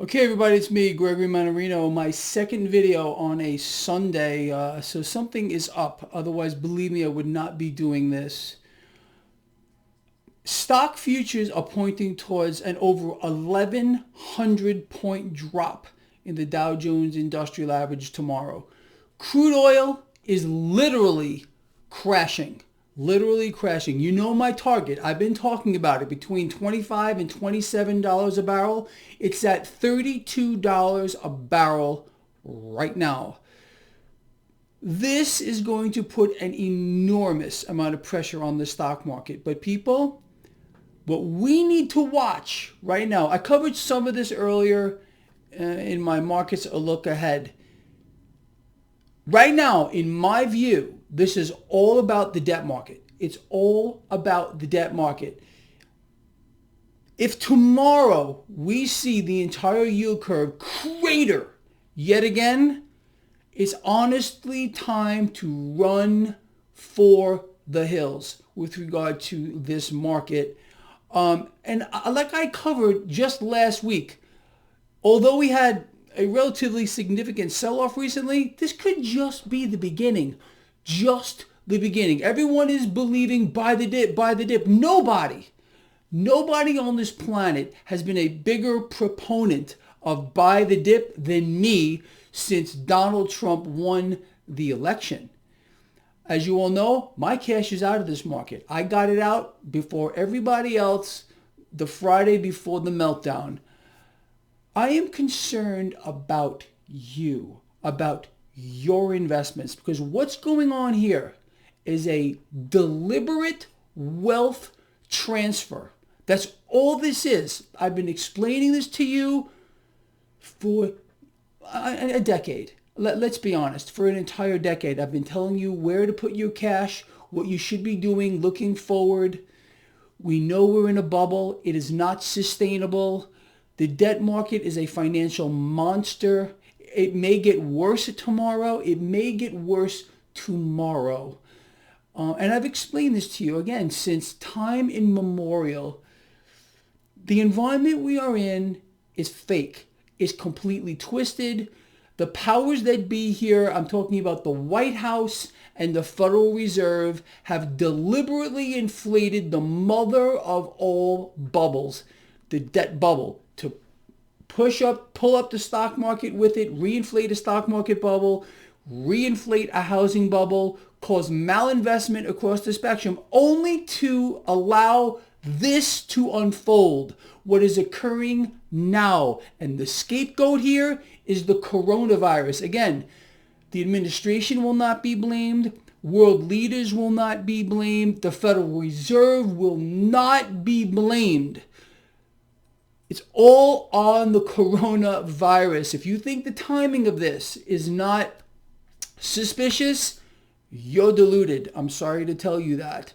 Okay, everybody, it's me, Gregory Mannarino. My second video on a Sunday. So something is up. Otherwise, believe me, I would not be doing this. Stock futures are pointing towards an over 1,100 point drop in the Dow Jones Industrial Average tomorrow. Crude oil is literally crashing. Literally crashing. You know my target. I've been talking about it, between $25 and $27 a barrel. It's at $32 a barrel right now. This is going to put an enormous amount of pressure on the stock market. But people, what we need to watch right now, I covered some of this earlier in my Markets A Look Ahead. Right now, in my view, this is all about the debt market. It's all about the debt market. If tomorrow we see the entire yield curve crater yet again, it's honestly time to run for the hills with regard to this market. And like I covered just last week, although we had a relatively significant sell-off recently, this could just be the beginning. Just the beginning. Everyone is believing buy the dip, buy the dip. Nobody on this planet has been a bigger proponent of buy the dip than me since Donald Trump won the election. As you all know, my cash is out of this market. I got it out before everybody else the Friday before the meltdown. I am concerned about you, about your investments, because what's going on here is a deliberate wealth transfer. That's all this is. I've been explaining this to you for a decade. Let's be honest, for an entire decade, I've been telling you where to put your cash, what you should be doing, looking forward. We know we're in a bubble. It is not sustainable. The debt market is a financial monster. It may get worse tomorrow. It may get worse tomorrow. And I've explained this to you again since time immemorial. The environment we are in is fake. It's completely twisted. The powers that be here, I'm talking about the White House and the Federal Reserve, have deliberately inflated the mother of all bubbles, the debt bubble, to pull up the stock market with it, reinflate a stock market bubble, reinflate a housing bubble, cause malinvestment across the spectrum, only to allow this to unfold, what is occurring now. And the scapegoat here is the coronavirus. Again, the administration will not be blamed. World leaders will not be blamed. The Federal Reserve will not be blamed. It's all on the coronavirus. If you think the timing of this is not suspicious, you're deluded. I'm sorry to tell you that.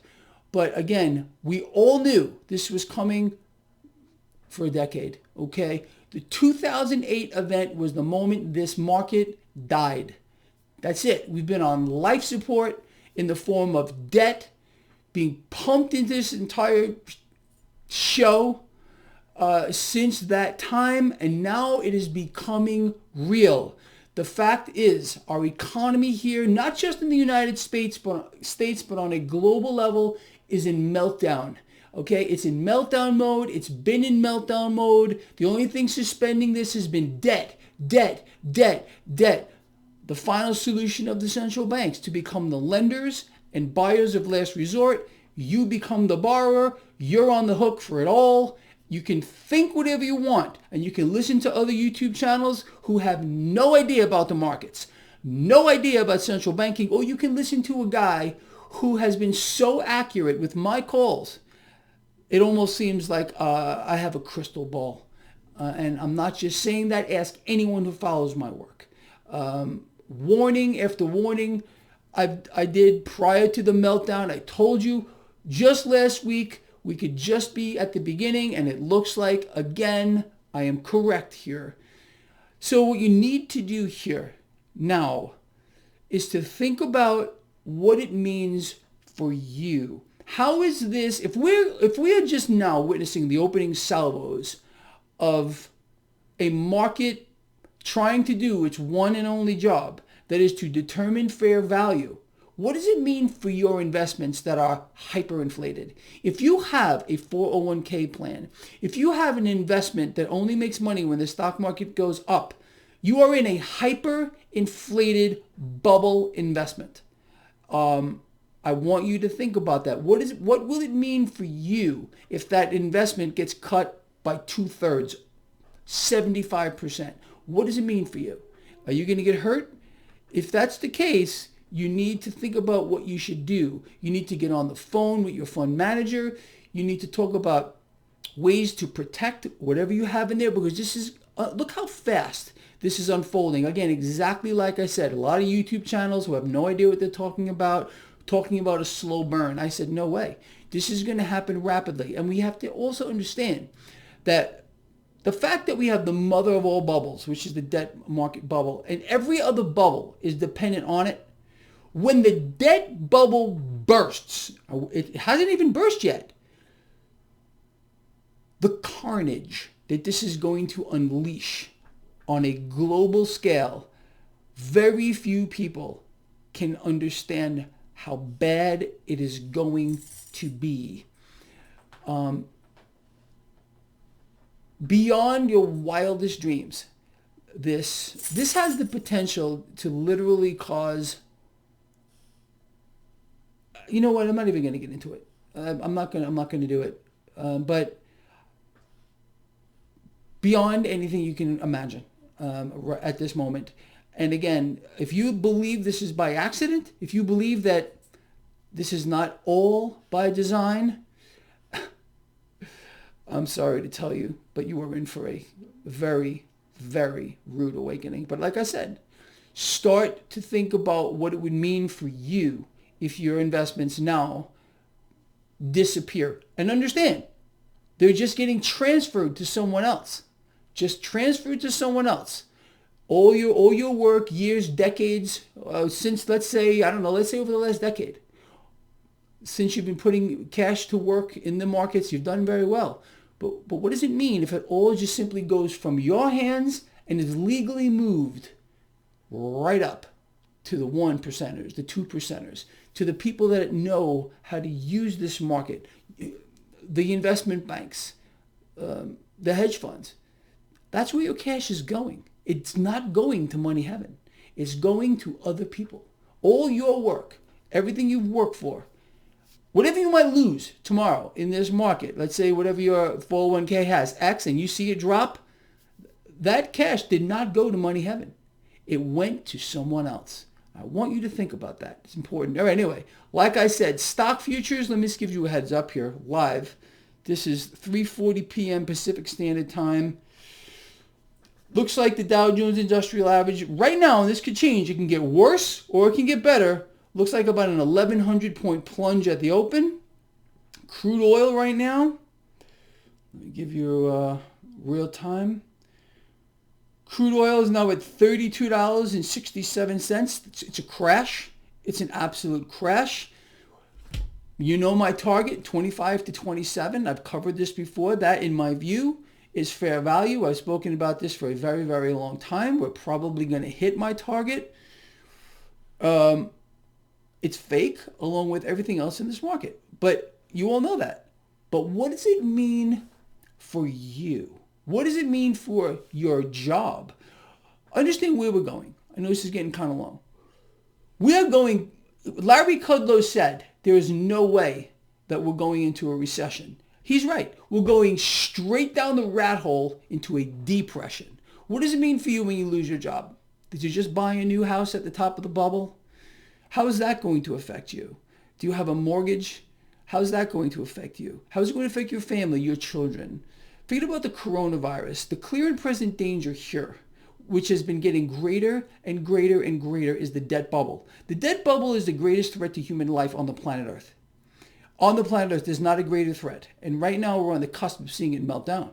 But again, we all knew this was coming for a decade, okay? The 2008 event was the moment this market died. That's it. We've been on life support in the form of debt being pumped into this entire show since that time, and now it is becoming real. The fact is, our economy here, not just in the United States, but on a global level, is in meltdown. Okay, it's in meltdown mode. It's been in meltdown mode. The only thing suspending this has been debt, debt, debt, debt. The final solution of the central banks to become the lenders and buyers of last resort. You become the borrower. You're on the hook for it all. You can think whatever you want, and you can listen to other YouTube channels who have no idea about the markets, no idea about central banking, or you can listen to a guy who has been so accurate with my calls. It almost seems like I have a crystal ball. And I'm not just saying that. Ask anyone who follows my work. Warning after warning I did prior to the meltdown. I told you just last week we could just be at the beginning, and it looks like, again, I am correct here. So what you need to do here now is to think about what it means for you. How is this, if we are just now witnessing the opening salvos of a market trying to do its one and only job, that is to determine fair value, what does it mean for your investments that are hyperinflated? If you have a 401k plan, if you have an investment that only makes money when the stock market goes up, you are in a hyperinflated bubble investment. I want you to think about that. What will it mean for you if that investment gets cut by 2/3, 75%? What does it mean for you? Are you going to get hurt? If that's the case, you need to think about what you should do. You need to get on the phone with your fund manager. You need to talk about ways to protect whatever you have in there, because this is, look how fast this is unfolding. Again, exactly like I said, a lot of YouTube channels who have no idea what they're talking about a slow burn. I said, no way. This is going to happen rapidly. And we have to also understand that the fact that we have the mother of all bubbles, which is the debt market bubble, and every other bubble is dependent on it. When the debt bubble bursts, it hasn't even burst yet, the carnage that this is going to unleash on a global scale, very few people can understand how bad it is going to be. Beyond your wildest dreams, this has the potential to literally cause, you know what, I'm not even going to get into it. I'm not going to do it. But beyond anything you can imagine at this moment. And again, if you believe this is by accident, if you believe that this is not all by design, I'm sorry to tell you, but you are in for a very, very rude awakening. But like I said, start to think about what it would mean for you if your investments now disappear. And understand, they're just getting transferred to someone else. Just transferred to someone else. All your work, years, decades, since, let's say over the last decade, since you've been putting cash to work in the markets, you've done very well. But what does it mean if it all just simply goes from your hands and is legally moved right up to the 1%ers, the 2%ers, to the people that know how to use this market, the investment banks, the hedge funds? That's where your cash is going. It's not going to money heaven. It's going to other people. All your work, everything you've worked for, whatever you might lose tomorrow in this market, let's say whatever your 401k has, X, and you see it drop, that cash did not go to money heaven. It went to someone else. I want you to think about that. It's important. All right, anyway, like I said, stock futures, let me just give you a heads up here, live. This is 3:40 p.m. Pacific Standard Time. Looks like the Dow Jones Industrial Average, right now, and this could change, it can get worse or it can get better. Looks like about an 1,100 point plunge at the open. Crude oil right now, let me give you real time. Crude oil is now at $32.67. It's a crash. It's an absolute crash. You know my target, 25 to 27. I've covered this before. That, in my view, is fair value. I've spoken about this for a very, very long time. We're probably going to hit my target. It's fake along with everything else in this market. But you all know that. But what does it mean for you? What does it mean for your job? Understand where we're going. I know this is getting kind of long. We are going, Larry Kudlow said, there is no way that we're going into a recession. He's right. We're going straight down the rat hole into a depression. What does it mean for you when you lose your job? Did you just buy a new house at the top of the bubble? How is that going to affect you? Do you have a mortgage? How is that going to affect you? How is it going to affect your family, your children? Forget about the coronavirus. The clear and present danger here, which has been getting greater and greater and greater, is the debt bubble. The debt bubble is the greatest threat to human life on the planet Earth. On the planet Earth, there's not a greater threat. And right now, we're on the cusp of seeing it melt down.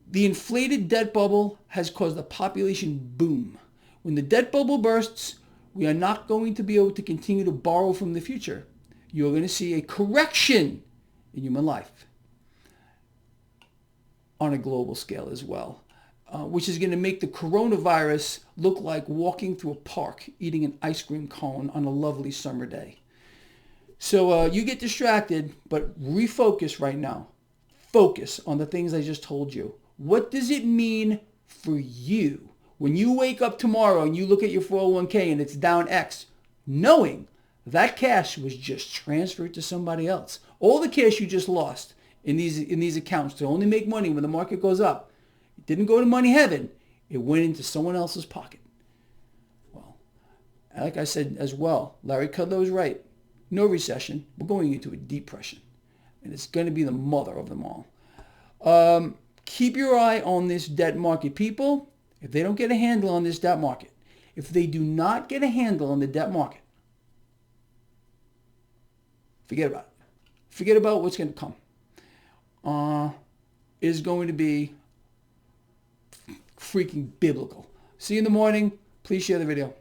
The inflated debt bubble has caused a population boom. When the debt bubble bursts, we are not going to be able to continue to borrow from the future. You're going to see a correction in human life on a global scale as well. which is going to make the coronavirus look like walking through a park eating an ice cream cone on a lovely summer day. So you get distracted, but refocus right now. Focus on the things I just told you. What does it mean for you? When you wake up tomorrow and you look at your 401k and it's down X, knowing that cash was just transferred to somebody else. All the cash you just lost in these accounts to only make money when the market goes up, it didn't go to money heaven. It went into someone else's pocket. Well, like I said as well, Larry Kudlow is right. No recession. We're going into a depression. And it's going to be the mother of them all. Keep your eye on this debt market. People, if they don't get a handle on this debt market, if they do not get a handle on the debt market, forget about it. Forget about what's going to come. Is going to be freaking biblical. See you in the morning. Please share the video.